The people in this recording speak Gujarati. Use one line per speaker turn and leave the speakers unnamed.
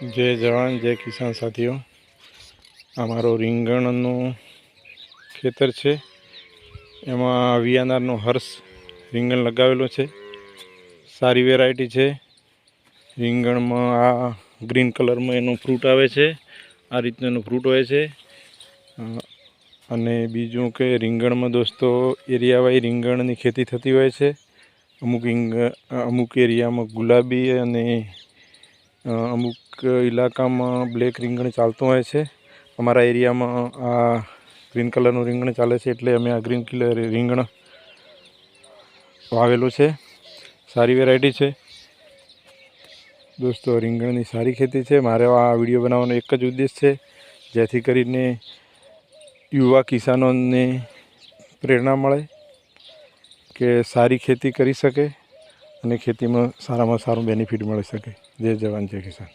जय जवान जय किसान साथियों। अमारो રીંગણનો ખેતર છે, એમાં વિયાનારનો હર્ષ રીંગણ લગાવેલો છે। સારી વેરાયટી છે। રીંગણમાં આ ગ્રીન કલરમાં એનો ફ્રૂટ આવે છે, આ રીતનો એનો ફ્રૂટ હોય છે। અને બીજું કે રીંગણમાં દોસ્તો એરિયાવાઇઝ રીંગણની ખેતી થતી હોય છે। અમુક એરિયામાં ગુલાબી અને અમુક ઇલાકામાં બ્લેક રીંગણ ચાલતું હોય છે। અમારા એરિયામાં આ ગ્રીન કલરનું રીંગણ ચાલે છે, એટલે અમે આ ગ્રીન કલર રીંગણ વાવેલું છે। સારી વેરાયટી છે દોસ્તો, રીંગણની સારી ખેતી છે। મારે આ વિડીયો બનાવવાનો એક જ ઉદ્દેશ છે, જેથી કરીને યુવા કિસાનોને પ્રેરણા મળે કે સારી ખેતી કરી શકે અને ખેતીમાં સારામાં સારું બેનિફિટ મળી શકે। જય જવાન જય કિસાન।